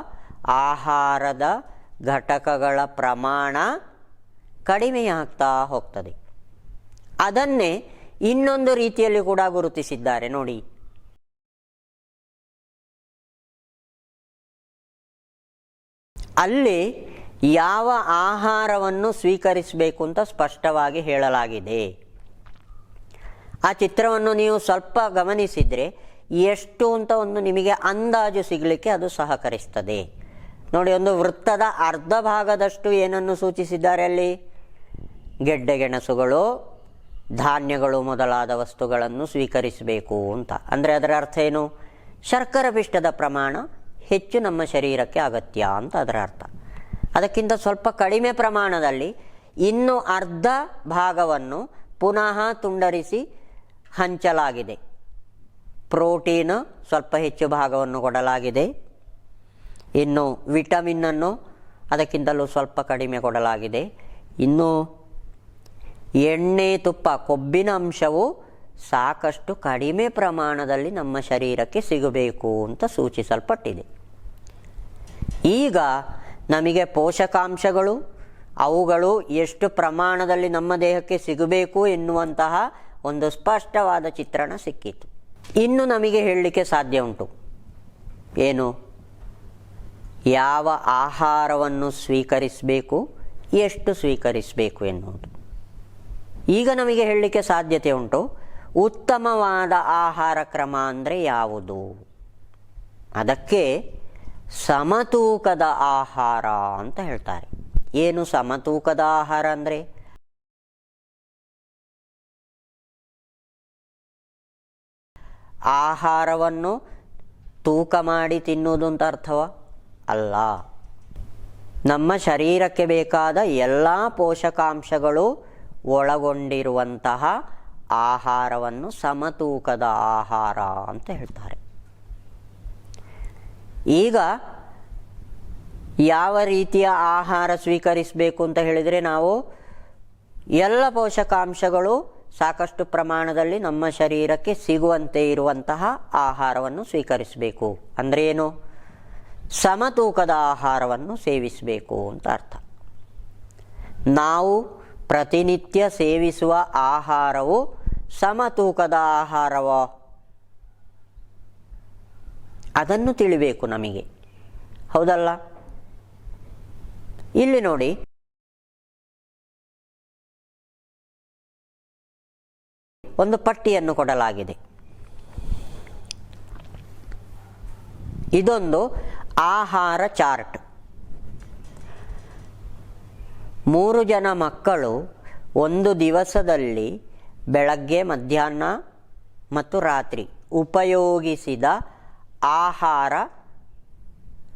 ಆಹಾರದ ಘಟಕಗಳ ಪ್ರಮಾಣ ಕಡಿಮೆಯಾಗ್ತಾ ಹೋಗ್ತದೆ. ಅದನ್ನೇ ಇನ್ನೊಂದು ರೀತಿಯಲ್ಲಿ ಕೂಡ ಗುರುತಿಸಿದ್ದಾರೆ ನೋಡಿ. ಅಲ್ಲಿ ಯಾವ ಆಹಾರವನ್ನು ಸ್ವೀಕರಿಸಬೇಕು ಅಂತ ಸ್ಪಷ್ಟವಾಗಿ ಹೇಳಲಾಗಿದೆ. ಆ ಚಿತ್ರವನ್ನು ನೀವು ಸ್ವಲ್ಪ ಗಮನಿಸಿದರೆ ಎಷ್ಟು ಅಂತ ಒಂದು ನಿಮಗೆ ಅಂದಾಜು ಸಿಗಲಿಕ್ಕೆ ಅದು ಸಹಕರಿಸ್ತದೆ. ನೋಡಿ, ಒಂದು ವೃತ್ತದ ಅರ್ಧ ಭಾಗದಷ್ಟು ಏನನ್ನು ಸೂಚಿಸಿದ್ದಾರೆ ಅಲ್ಲಿ? ಗೆಡ್ಡೆ ಗೆಣಸುಗಳು, ಧಾನ್ಯಗಳು ಮೊದಲಾದ ವಸ್ತುಗಳನ್ನು ಸ್ವೀಕರಿಸಬೇಕು ಅಂತ. ಅಂದರೆ ಅದರ ಅರ್ಥ ಏನು? ಶರ್ಕರ ಪಿಷ್ಟದ ಪ್ರಮಾಣ ಹೆಚ್ಚು ನಮ್ಮ ಶರೀರಕ್ಕೆ ಅಗತ್ಯ ಅಂತ ಅದರ ಅರ್ಥ. ಅದಕ್ಕಿಂತ ಸ್ವಲ್ಪ ಕಡಿಮೆ ಪ್ರಮಾಣದಲ್ಲಿ ಇನ್ನು ಅರ್ಧ ಭಾಗವನ್ನು ಪುನಃ ತುಂಡರಿಸಿ ಹಂಚಲಾಗಿದೆ. ಪ್ರೋಟೀನ್ ಸ್ವಲ್ಪ ಹೆಚ್ಚು ಭಾಗವನ್ನು ಕೊಡಲಾಗಿದೆ. ಇನ್ನು ವಿಟಮಿನ್ನನ್ನು ಅದಕ್ಕಿಂತಲೂ ಸ್ವಲ್ಪ ಕಡಿಮೆ ಕೊಡಲಾಗಿದೆ. ಇನ್ನು ಎಣ್ಣೆ, ತುಪ್ಪ, ಕೊಬ್ಬಿನ ಅಂಶವು ಸಾಕಷ್ಟು ಕಡಿಮೆ ಪ್ರಮಾಣದಲ್ಲಿ ನಮ್ಮ ಶರೀರಕ್ಕೆ ಸಿಗಬೇಕು ಅಂತ ಸೂಚಿಸಲ್ಪಟ್ಟಿದೆ. ಈಗ ನಮಗೆ ಪೋಷಕಾಂಶಗಳು ಅವುಗಳು ಎಷ್ಟು ಪ್ರಮಾಣದಲ್ಲಿ ನಮ್ಮ ದೇಹಕ್ಕೆ ಸಿಗಬೇಕು ಎನ್ನುವಂತಹ ಒಂದು ಸ್ಪಷ್ಟವಾದ ಚಿತ್ರಣ ಸಿಕ್ಕಿತು. ಇನ್ನು ನಮಗೆ ಹೇಳಲಿಕ್ಕೆ ಸಾಧ್ಯ ಉಂಟು, ಏನು? ಯಾವ ಆಹಾರವನ್ನು ಸ್ವೀಕರಿಸಬೇಕು, ಎಷ್ಟು ಸ್ವೀಕರಿಸಬೇಕು ಎನ್ನುವುದು. ಈಗ ನಮಗೆ ಹೇಳಲಿಕ್ಕೆ ಸಾಧ್ಯತೆ ಉಂಟು. ಉತ್ತಮವಾದ ಆಹಾರ ಕ್ರಮ ಅಂದರೆ ಯಾವುದು? ಅದಕ್ಕೆ ಸಮತೂಕದ ಆಹಾರ ಅಂತ ಹೇಳ್ತಾರೆ. ಏನು ಸಮತೂಕದ ಆಹಾರ ಅಂದರೆ? ಆಹಾರವನ್ನು ತೂಕ ಮಾಡಿ ತಿನ್ನುವುದು ಅಂತ ಅರ್ಥವ? ಅಲ್ಲ. ನಮ್ಮ ಶರೀರಕ್ಕೆ ಬೇಕಾದ ಎಲ್ಲ ಪೋಷಕಾಂಶಗಳು ಒಳಗೊಂಡಿರುವಂತಹ ಆಹಾರವನ್ನು ಸಮತೂಕದ ಆಹಾರ ಅಂತ ಹೇಳ್ತಾರೆ. ಈಗ ಯಾವ ರೀತಿಯ ಆಹಾರ ಸ್ವೀಕರಿಸಬೇಕು ಅಂತ ಹೇಳಿದರೆ, ನಾವು ಎಲ್ಲ ಪೋಷಕಾಂಶಗಳು ಸಾಕಷ್ಟು ಪ್ರಮಾಣದಲ್ಲಿ ನಮ್ಮ ಶರೀರಕ್ಕೆ ಸಿಗುವಂತೆ ಇರುವಂತಹ ಆಹಾರವನ್ನು ಸ್ವೀಕರಿಸಬೇಕು. ಅಂದರೆ ಏನು? ಸಮತೂಕದ ಆಹಾರವನ್ನು ಸೇವಿಸಬೇಕು ಅಂತ ಅರ್ಥ. ನಾವು ಪ್ರತಿನಿತ್ಯ ಸೇವಿಸುವ ಆಹಾರವು ಸಮತೂಕದ ಆಹಾರವೋ ಅದನ್ನು ತಿಳಿಬೇಕು ನಮಗೆ, ಹೌದಲ್ಲ? ಇಲ್ಲಿ ನೋಡಿ, ಒಂದು ಪಟ್ಟಿಯನ್ನು ಕೊಡಲಾಗಿದೆ. ಇದೊಂದು ಆಹಾರ ಚಾರ್ಟ್. 3 ಜನ ಮಕ್ಕಳು ಒಂದು ದಿವಸದಲ್ಲಿ ಬೆಳಗ್ಗೆ, ಮಧ್ಯಾಹ್ನ ಮತ್ತು ರಾತ್ರಿ ಉಪಯೋಗಿಸಿದ ಆಹಾರ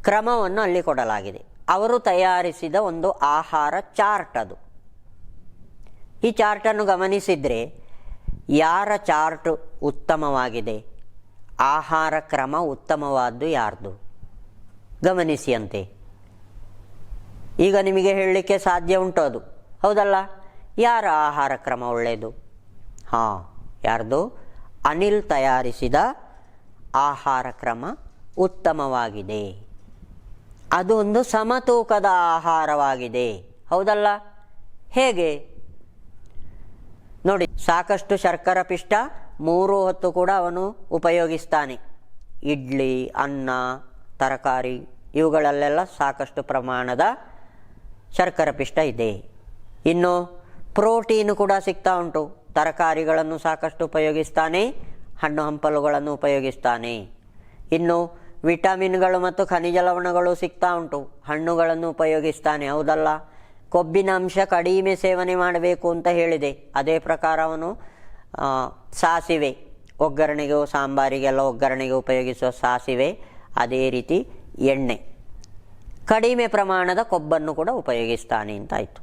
ಕ್ರಮವನ್ನು ಅಲ್ಲಿ ಕೊಡಲಾಗಿದೆ. ಅವರು ತಯಾರಿಸಿದ ಒಂದು ಆಹಾರ ಚಾರ್ಟ್ ಅದು. ಈ ಚಾರ್ಟನ್ನು ಗಮನಿಸಿದರೆ ಯಾರ ಚಾರ್ಟ್ ಉತ್ತಮವಾಗಿದೆ, ಆಹಾರ ಕ್ರಮ ಉತ್ತಮವಾದ್ದು ಯಾರ್ದು ಗಮನಿಸಿ ಅಂತೆ. ಈಗ ನಿಮಗೆ ಹೇಳಲಿಕ್ಕೆ ಸಾಧ್ಯ ಉಂಟು ಅದು, ಹೌದಲ್ಲ? ಯಾರ ಆಹಾರ ಕ್ರಮ ಒಳ್ಳೆಯದು? ಹಾಂ, ಯಾರ್ದು? ಅನಿಲ್ ತಯಾರಿಸಿದ ಆಹಾರ ಕ್ರಮ ಉತ್ತಮವಾಗಿದೆ. ಅದು ಒಂದು ಸಮತೂಕದ ಆಹಾರವಾಗಿದೆ, ಹೌದಲ್ಲ? ಹೇಗೆ ನೋಡಿ, ಸಾಕಷ್ಟು ಶರ್ಕರ ಪಿಷ್ಟ 3 ಹೊತ್ತು ಕೂಡ ಅವನು ಉಪಯೋಗಿಸ್ತಾನೆ. ಇಡ್ಲಿ, ಅನ್ನ, ತರಕಾರಿ ಇವುಗಳಲ್ಲೆಲ್ಲ ಸಾಕಷ್ಟು ಪ್ರಮಾಣದ ಶರ್ಕರ ಪಿಷ್ಟ ಇದೆ. ಇನ್ನು ಪ್ರೋಟೀನ್ ಕೂಡ ಸಿಗ್ತಾ ಉಂಟು. ತರಕಾರಿಗಳನ್ನು ಸಾಕಷ್ಟು ಉಪಯೋಗಿಸ್ತಾನೆ, ಹಣ್ಣು ಹಂಪಲುಗಳನ್ನು ಉಪಯೋಗಿಸ್ತಾನೆ. ಇನ್ನು ವಿಟಮಿನ್ಗಳು ಮತ್ತು ಖನಿಜ ಲವಣಗಳು ಸಿಗ್ತಾ ಉಂಟು, ಹಣ್ಣುಗಳನ್ನು ಉಪಯೋಗಿಸ್ತಾನೆ, ಹೌದಲ್ಲ? ಕೊಬ್ಬಿನ ಅಂಶ ಕಡಿಮೆ ಸೇವನೆ ಮಾಡಬೇಕು ಅಂತ ಹೇಳಿದೆ. ಅದೇ ಪ್ರಕಾರ ಅವನು ಸಾಸಿವೆ, ಒಗ್ಗರಣೆಗೆ, ಸಾಂಬಾರಿಗೆಲ್ಲ ಒಗ್ಗರಣೆಗೆ ಉಪಯೋಗಿಸುವ ಸಾಸಿವೆ, ಅದೇ ರೀತಿ ಎಣ್ಣೆ, ಕಡಿಮೆ ಪ್ರಮಾಣದ ಕೊಬ್ಬನ್ನು ಕೂಡ ಉಪಯೋಗಿಸ್ತಾನೆ ಅಂತಾಯಿತು.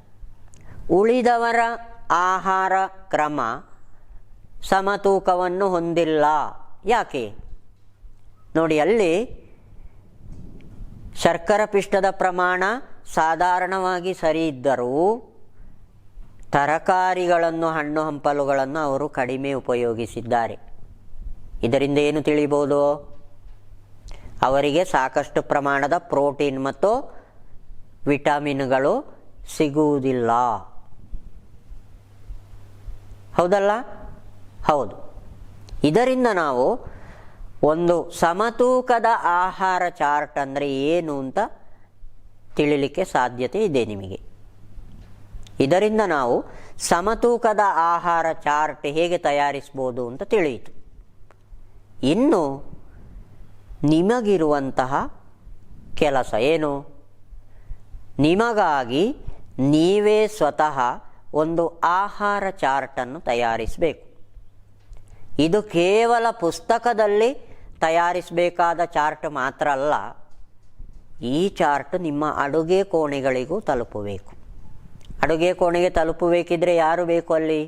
ಉಳಿದವರ ಆಹಾರ ಕ್ರಮ ಸಮತೂಕವನ್ನು ಹೊಂದಿಲ್ಲ. ಯಾಕೆ ನೋಡಿ, ಅಲ್ಲಿ ಶರ್ಕರ ಪಿಷ್ಟದ ಪ್ರಮಾಣ ಸಾಧಾರಣವಾಗಿ ಸರಿ ಇದ್ದರೂ ತರಕಾರಿಗಳನ್ನು, ಹಣ್ಣು ಹಂಪಲುಗಳನ್ನು ಅವರು ಕಡಿಮೆ ಉಪಯೋಗಿಸಿದ್ದಾರೆ. ಇದರಿಂದ ಏನು ತಿಳಿಬಹುದು? ಅವರಿಗೆ ಸಾಕಷ್ಟು ಪ್ರಮಾಣದ ಪ್ರೋಟೀನ್ ಮತ್ತು ವಿಟಮಿನ್ಗಳು ಸಿಗುವುದಿಲ್ಲ, ಹೌದಲ್ಲ? ಹೌದು. ಇದರಿಂದ ನಾವು ಒಂದು ಸಮತೂಕದ ಆಹಾರ ಚಾರ್ಟ್ ಅಂದರೆ ಏನು ಅಂತ ತಿಳಿಲಿಕ್ಕೆ ಸಾಧ್ಯತೆ ಇದೆ ನಿಮಗೆ. ಇದರಿಂದ ನಾವು ಸಮತೂಕದ ಆಹಾರ ಚಾರ್ಟ್ ಹೇಗೆ ತಯಾರಿಸ್ಬೋದು ಅಂತ ತಿಳಿಯಿತು. ಇನ್ನು ನಿಮಗಿರುವಂತಹ ಕೆಲಸ ಏನು? ನಿಮಗಾಗಿ ನೀವೇ ಸ್ವತಃ ಒಂದು ಆಹಾರ ಚಾರ್ಟನ್ನು ತಯಾರಿಸಬೇಕು. ಇದು ಕೇವಲ ಪುಸ್ತಕದಲ್ಲಿ ತಯಾರಿಸಬೇಕಾದ ಚಾರ್ಟ್ ಮಾತ್ರ ಅಲ್ಲ, ಈ ಚಾರ್ಟ್ ನಿಮ್ಮ ಅಡುಗೆ ಕೋಣೆಗಳಿಗೂ ತಲುಪಬೇಕು. ಅಡುಗೆ ಕೋಣೆಗೆ ತಲುಪಬೇಕಿದ್ರೆ ಯಾರು ಬೇಕು ಅಲ್ಲಿ?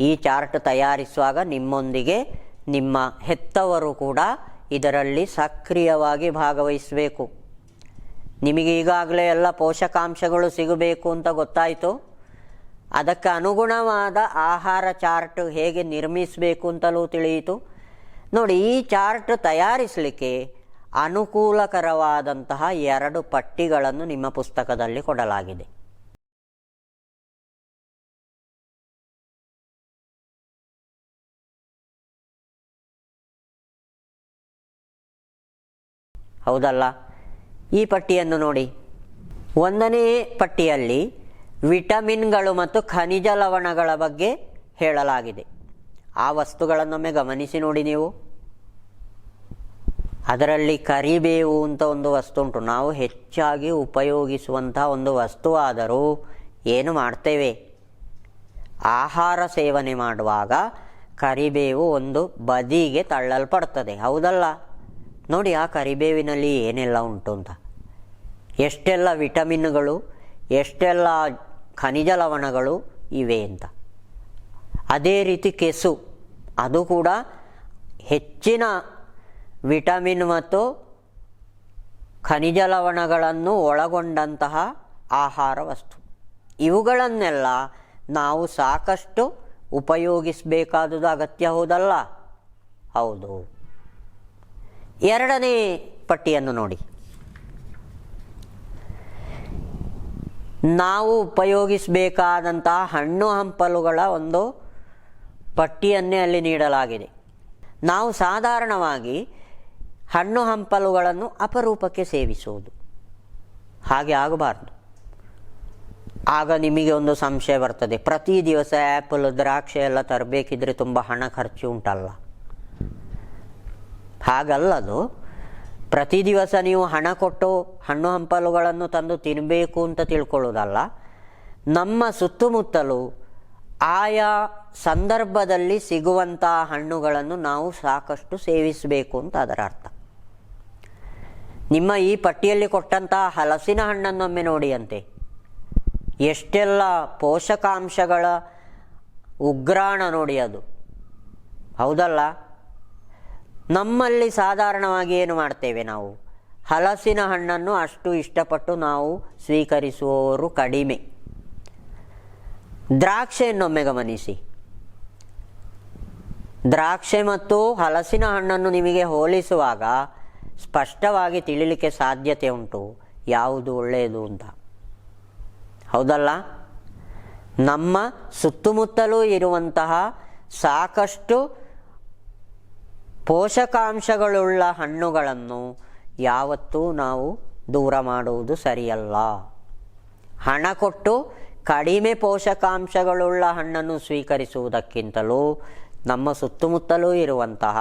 ಈ ಚಾರ್ಟ್ ತಯಾರಿಸುವಾಗ ನಿಮ್ಮೊಂದಿಗೆ ನಿಮ್ಮ ಹೆತ್ತವರು ಕೂಡ ಇದರಲ್ಲಿ ಸಕ್ರಿಯವಾಗಿ ಭಾಗವಹಿಸಬೇಕು. ನಿಮಗೆ ಈಗಾಗಲೇ ಎಲ್ಲ ಪೋಷಕಾಂಶಗಳು ಸಿಗಬೇಕು ಅಂತ ಗೊತ್ತಾಯಿತು. ಅದಕ್ಕೆ ಅನುಗುಣವಾದ ಆಹಾರ ಚಾರ್ಟ್ ಹೇಗೆ ನಿರ್ಮಿಸಬೇಕು ಅಂತಲೂ ತಿಳಿಯಿತು. ನೋಡಿ, ಈ ಚಾರ್ಟ್ ತಯಾರಿಸಲಿಕ್ಕೆ ಅನುಕೂಲಕರವಾದಂತಹ 2 ಪಟ್ಟಿಗಳನ್ನು ನಿಮ್ಮ ಪುಸ್ತಕದಲ್ಲಿ ಕೊಡಲಾಗಿದೆ. ಹೌದಲ್ಲ? ಈ ಪಟ್ಟಿಯನ್ನು ನೋಡಿ. 1ನೇ ಪಟ್ಟಿಯಲ್ಲಿ ವಿಟಮಿನ್ಗಳು ಮತ್ತು ಖನಿಜ ಲವಣಗಳ ಬಗ್ಗೆ ಹೇಳಲಾಗಿದೆ. ಆ ವಸ್ತುಗಳನ್ನೊಮ್ಮೆ ಗಮನಿಸಿ ನೋಡಿ ನೀವು. ಅದರಲ್ಲಿ ಕರಿಬೇವು ಅಂತ ಒಂದು ವಸ್ತು ಉಂಟು. ನಾವು ಹೆಚ್ಚಾಗಿ ಉಪಯೋಗಿಸುವಂಥ ಒಂದು ವಸ್ತು ಆದರೂ ಏನು ಮಾಡ್ತೇವೆ? ಆಹಾರ ಸೇವನೆ ಮಾಡುವಾಗ ಕರಿಬೇವು ಒಂದು ಬದಿಗೆ ತಳ್ಳಲ್ಪಡ್ತದೆ, ಹೌದಲ್ಲ? ನೋಡಿ ಆ ಕರಿಬೇವಿನಲ್ಲಿ ಏನೆಲ್ಲ ಉಂಟು ಅಂತ, ಎಷ್ಟೆಲ್ಲ ವಿಟಮಿನ್ಗಳು, ಎಷ್ಟೆಲ್ಲ ಖನಿಜ ಲವಣಗಳು ಇವೆ ಅಂತ. ಅದೇ ರೀತಿ ಕೆಸು, ಅದು ಕೂಡ ಹೆಚ್ಚಿನ ವಿಟಮಿನ್ ಮತ್ತು ಖನಿಜ ಲವಣಗಳನ್ನು ಒಳಗೊಂಡಂತಹ ಆಹಾರ ವಸ್ತು. ಇವುಗಳನ್ನೆಲ್ಲ ನಾವು ಸಾಕಷ್ಟು ಉಪಯೋಗಿಸಬೇಕಾದುದು ಅಗತ್ಯ, ಹೌದಲ್ಲ? ಹೌದು. ಎರಡನೇ ಪಟ್ಟಿಯನ್ನು ನೋಡಿ. ನಾವು ಉಪಯೋಗಿಸಬೇಕಾದಂತಹ ಹಣ್ಣು ಹಂಪಲುಗಳ ಒಂದು ಪಟ್ಟಿಯನ್ನೇ ಅಲ್ಲಿ ನೀಡಲಾಗಿದೆ. ನಾವು ಸಾಧಾರಣವಾಗಿ ಹಣ್ಣು ಹಂಪಲುಗಳನ್ನು ಅಪರೂಪಕ್ಕೆ ಸೇವಿಸುವುದು, ಹಾಗೆ ಆಗಬಾರ್ದು. ಆಗ ನಿಮಗೆ ಒಂದು ಸಂಶಯ ಬರ್ತದೆ, ಪ್ರತಿ ದಿವಸ ಆ್ಯಪಲ್ ದ್ರಾಕ್ಷಿ ಎಲ್ಲ ತರಬೇಕಿದ್ರೆ ತುಂಬ ಹಣ ಖರ್ಚು ಉಂಟಲ್ಲ. ಹಾಗಲ್ಲದು. ಪ್ರತಿ ದಿವಸ ನೀವು ಹಣ ಕೊಟ್ಟು ಹಣ್ಣು ಹಂಪಲುಗಳನ್ನು ತಂದು ತಿನ್ನಬೇಕು ಅಂತ ತಿಳ್ಕೊಳ್ಳೋದಲ್ಲ. ನಮ್ಮ ಸುತ್ತಮುತ್ತಲು ಆಯಾ ಸಂದರ್ಭದಲ್ಲಿ ಸಿಗುವಂಥ ಹಣ್ಣುಗಳನ್ನು ನಾವು ಸಾಕಷ್ಟು ಸೇವಿಸಬೇಕು ಅಂತ ಅದರ ಅರ್ಥ. ನಿಮ್ಮ ಈ ಪಟ್ಟಿಯಲ್ಲಿ ಕೊಟ್ಟಂತಹ ಹಲಸಿನ ಹಣ್ಣನ್ನೊಮ್ಮೆ ನೋಡಿ ಅಂತೆ, ಎಷ್ಟೆಲ್ಲ ಪೋಷಕಾಂಶಗಳ ಉಗ್ರಾಣ ನೋಡಿ ಅದು, ಹೌದಲ್ಲ? ನಮ್ಮಲ್ಲಿ ಸಾಧಾರಣವಾಗಿ ಏನು ಮಾಡ್ತೇವೆ, ನಾವು ಹಲಸಿನ ಹಣ್ಣನ್ನು ಅಷ್ಟು ಇಷ್ಟಪಟ್ಟು ನಾವು ಸ್ವೀಕರಿಸುವವರು ಕಡಿಮೆ. ದ್ರಾಕ್ಷಿಯನ್ನೊಮ್ಮೆ ಗಮನಿಸಿ. ದ್ರಾಕ್ಷಿ ಮತ್ತು ಹಲಸಿನ ಹಣ್ಣನ್ನು ನಿಮಗೆ ಹೋಲಿಸುವಾಗ ಸ್ಪಷ್ಟವಾಗಿ ತಿಳಿಲಿಕ್ಕೆ ಸಾಧ್ಯತೆ ಉಂಟು ಯಾವುದು ಒಳ್ಳೆಯದು ಅಂತ, ಹೌದಲ್ಲ? ನಮ್ಮ ಸುತ್ತಮುತ್ತಲೂ ಇರುವಂತಹ ಸಾಕಷ್ಟು ಪೋಷಕಾಂಶಗಳುಳ್ಳ ಹಣ್ಣುಗಳನ್ನು ಯಾವತ್ತೂ ನಾವು ದೂರ ಮಾಡುವುದು ಸರಿಯಲ್ಲ. ಹಣ ಕೊಟ್ಟು ಕಡಿಮೆ ಪೋಷಕಾಂಶಗಳುಳ್ಳ ಹಣ್ಣನ್ನು ಸ್ವೀಕರಿಸುವುದಕ್ಕಿಂತಲೂ ನಮ್ಮ ಸುತ್ತಮುತ್ತಲೂ ಇರುವಂತಹ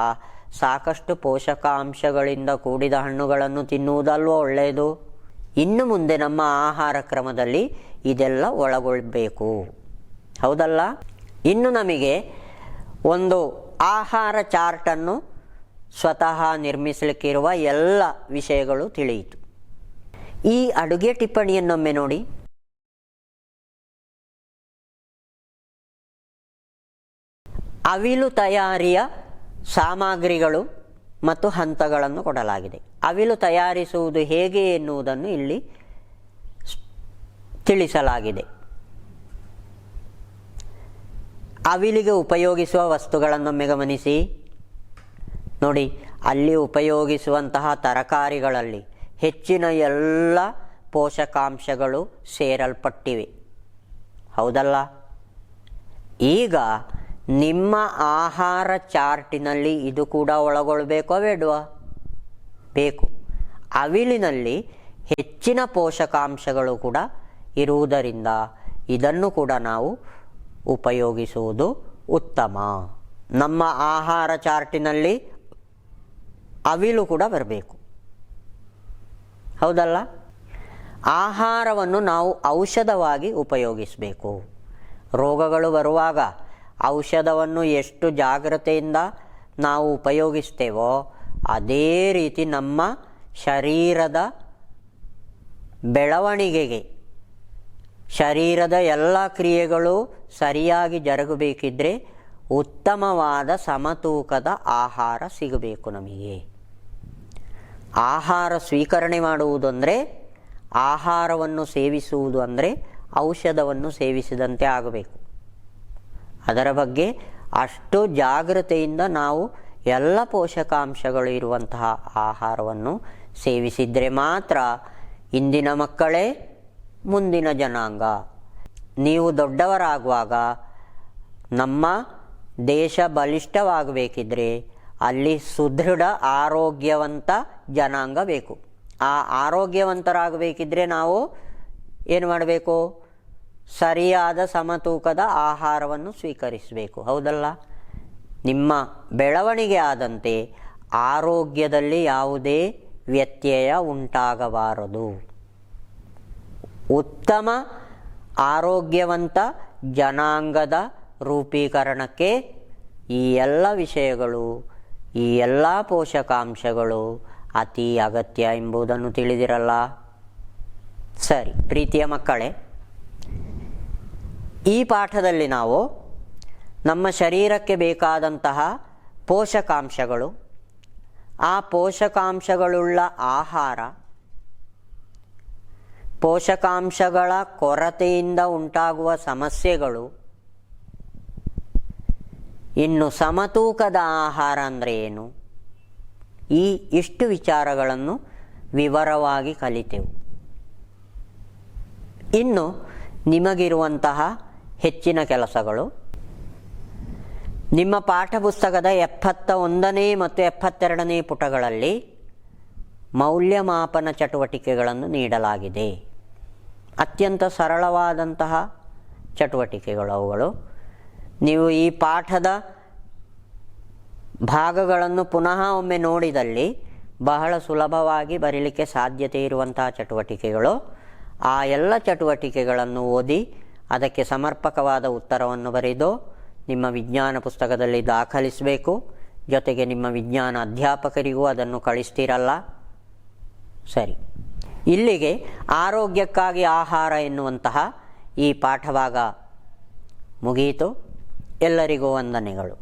ಸಾಕಷ್ಟು ಪೋಷಕಾಂಶಗಳಿಂದ ಕೂಡಿದ ಹಣ್ಣುಗಳನ್ನು ತಿನ್ನುವುದಲ್ವೋ ಒಳ್ಳೆಯದು. ಇನ್ನು ಮುಂದೆ ನಮ್ಮ ಆಹಾರ ಕ್ರಮದಲ್ಲಿ ಇದೆಲ್ಲ ಒಳಗೊಳ್ಳಬೇಕು, ಹೌದಲ್ಲ? ಇನ್ನು ನಮಗೆ ಒಂದು ಆಹಾರ ಚಾರ್ಟನ್ನು ಸ್ವತಃ ನಿರ್ಮಿಸಲಿಕ್ಕಿರುವ ಎಲ್ಲ ವಿಷಯಗಳು ತಿಳಿಯಿತು. ಈ ಅಡುಗೆ ಟಿಪ್ಪಣಿಯನ್ನೊಮ್ಮೆ ನೋಡಿ. ಅವಿಲು ತಯಾರಿಯ ಸಾಮಗ್ರಿಗಳು ಮತ್ತು ಹಂತಗಳನ್ನು ಕೊಡಲಾಗಿದೆ. ಅವಿಲು ತಯಾರಿಸುವುದು ಹೇಗೆ ಎನ್ನುವುದನ್ನು ಇಲ್ಲಿ ತಿಳಿಸಲಾಗಿದೆ. ಅವಿಲಿಗೆ ಉಪಯೋಗಿಸುವ ವಸ್ತುಗಳನ್ನೊಮ್ಮೆ ಗಮನಿಸಿ ನೋಡಿ. ಅಲ್ಲಿ ಉಪಯೋಗಿಸುವಂತಹ ತರಕಾರಿಗಳಲ್ಲಿ ಹೆಚ್ಚಿನ ಎಲ್ಲ ಪೋಷಕಾಂಶಗಳು ಸೇರಲ್ಪಟ್ಟಿವೆ, ಹೌದಲ್ಲ? ಈಗ ನಿಮ್ಮ ಆಹಾರ ಚಾರ್ಟಿನಲ್ಲಿ ಇದು ಕೂಡ ಒಳಗೊಳ್ಳಬೇಕೋ ಬೇಡವಾ? ಬೇಕು. ಅವಿಲಿನಲ್ಲಿ ಹೆಚ್ಚಿನ ಪೋಷಕಾಂಶಗಳು ಕೂಡ ಇರುವುದರಿಂದ ಇದನ್ನು ಕೂಡ ನಾವು ಉಪಯೋಗಿಸುವುದು ಉತ್ತಮ. ನಮ್ಮ ಆಹಾರ ಚಾರ್ಟಿನಲ್ಲಿ ಅವಿಲು ಕೂಡ ಬರಬೇಕು, ಹೌದಲ್ಲ? ಆಹಾರವನ್ನು ನಾವು ಔಷಧವಾಗಿ ಉಪಯೋಗಿಸಬೇಕು. ರೋಗಗಳು ಬರುವಾಗ ಔಷಧವನ್ನು ಎಷ್ಟು ಜಾಗ್ರತೆಯಿಂದ ನಾವು ಉಪಯೋಗಿಸ್ತೇವೋ ಅದೇ ರೀತಿ ನಮ್ಮ ಶರೀರದ ಬೆಳವಣಿಗೆಗೆ, ಶರೀರದ ಎಲ್ಲ ಕ್ರಿಯೆಗಳು ಸರಿಯಾಗಿ ಜರುಗಬೇಕಿದ್ರೆ ಉತ್ತಮವಾದ ಸಮತೂಕದ ಆಹಾರ ಸಿಗಬೇಕು ನಮಗೆ. ಆಹಾರ ಸ್ವೀಕರಣೆ ಮಾಡುವುದು ಅಂದರೆ, ಆಹಾರವನ್ನು ಸೇವಿಸುವುದು ಅಂದರೆ ಔಷಧವನ್ನು ಸೇವಿಸಿದಂತೆ ಆಗಬೇಕು. ಅದರ ಬಗ್ಗೆ ಅಷ್ಟು ಜಾಗೃತೆಯಿಂದ ನಾವು ಎಲ್ಲ ಪೋಷಕಾಂಶಗಳು ಇರುವಂತಹ ಆಹಾರವನ್ನು ಸೇವಿಸಿದರೆ ಮಾತ್ರ ಇಂದಿನ ಮಕ್ಕಳೇ ಮುಂದಿನ ಜನಾಂಗ. ನೀವು ದೊಡ್ಡವರಾಗುವಾಗ ನಮ್ಮ ದೇಶ ಬಲಿಷ್ಠವಾಗಬೇಕಿದ್ರೆ ಅಲ್ಲಿ ಸುದೃಢ ಆರೋಗ್ಯವಂತ ಜನಾಂಗ ಬೇಕು. ಆ ಆರೋಗ್ಯವಂತರಾಗಬೇಕಿದ್ರೆ ನಾವು ಏನು ಮಾಡಬೇಕು? ಸರಿಯಾದ ಸಮತೂಕದ ಆಹಾರವನ್ನು ಸ್ವೀಕರಿಸಬೇಕು, ಹೌದಲ್ಲ? ನಿಮ್ಮ ಬೆಳವಣಿಗೆ ಆದಂತೆ ಆರೋಗ್ಯದಲ್ಲಿ ಯಾವುದೇ ವ್ಯತ್ಯಯ ಉಂಟಾಗಬಾರದು. ಉತ್ತಮ ಆರೋಗ್ಯವಂತ ಜನಾಂಗದ ರೂಪೀಕರಣಕ್ಕೆ ಈ ಎಲ್ಲ ವಿಷಯಗಳು, ಈ ಎಲ್ಲ ಪೋಷಕಾಂಶಗಳು ಅತಿ ಅಗತ್ಯ ಎಂಬುದನ್ನು ತಿಳಿದಿರಲ್ಲ? ಸರಿ ಪ್ರೀತಿಯ ಮಕ್ಕಳೇ, ಈ ಪಾಠದಲ್ಲಿ ನಾವು ನಮ್ಮ ಶರೀರಕ್ಕೆ ಬೇಕಾದಂತಹ ಪೋಷಕಾಂಶಗಳು, ಆ ಪೋಷಕಾಂಶಗಳುಳ್ಳ ಆಹಾರ ಪೋಷಕಾಂಶಗಳ ಕೊರತೆಯಿಂದ ಉಂಟಾಗುವ ಸಮಸ್ಯೆಗಳು, ಇನ್ನು ಸಮತೂಕದ ಆಹಾರ ಅಂದರೆ ಏನು, ಇಷ್ಟು ವಿಚಾರಗಳನ್ನು ವಿವರವಾಗಿ ಕಲಿತೆವು. ಇನ್ನು ನಿಮಗಿರುವಂತಹ ಹೆಚ್ಚಿನ ಕೆಲಸಗಳು, ನಿಮ್ಮ ಪಾಠಪುಸ್ತಕದ 71ನೇ ಮತ್ತು 72ನೇ ಪುಟಗಳಲ್ಲಿ ಮೌಲ್ಯಮಾಪನ ಚಟುವಟಿಕೆಗಳನ್ನು ನೀಡಲಾಗಿದೆ. ಅತ್ಯಂತ ಸರಳವಾದಂತಹ ಚಟುವಟಿಕೆಗಳು ಅವುಗಳು. ನೀವು ಈ ಪಾಠದ ಭಾಗಗಳನ್ನು ಪುನಃ ಒಮ್ಮೆ ನೋಡಿದಲ್ಲಿ ಬಹಳ ಸುಲಭವಾಗಿ ಬರೀಲಿಕ್ಕೆ ಸಾಧ್ಯತೆ ಇರುವಂತಹ ಚಟುವಟಿಕೆಗಳು. ಆ ಎಲ್ಲ ಚಟುವಟಿಕೆಗಳನ್ನು ಓದಿ ಅದಕ್ಕೆ ಸಮರ್ಪಕವಾದ ಉತ್ತರವನ್ನು ಬರೆದು ನಿಮ್ಮ ವಿಜ್ಞಾನ ಪುಸ್ತಕದಲ್ಲಿ ದಾಖಲಿಸಬೇಕು. ಜೊತೆಗೆ ನಿಮ್ಮ ವಿಜ್ಞಾನ ಅಧ್ಯಾಪಕರಿಗೂ ಅದನ್ನು ಕಳಿಸ್ತೀರಲ್ಲ. ಸರಿ, ಇಲ್ಲಿಗೆ ಆರೋಗ್ಯಕ್ಕಾಗಿ ಆಹಾರ ಎನ್ನುವಂತಹ ಈ ಪಾಠಭಾಗ ಮುಗಿಯಿತು. ಎಲ್ಲರಿಗೂ ವಂದನೆಗಳು.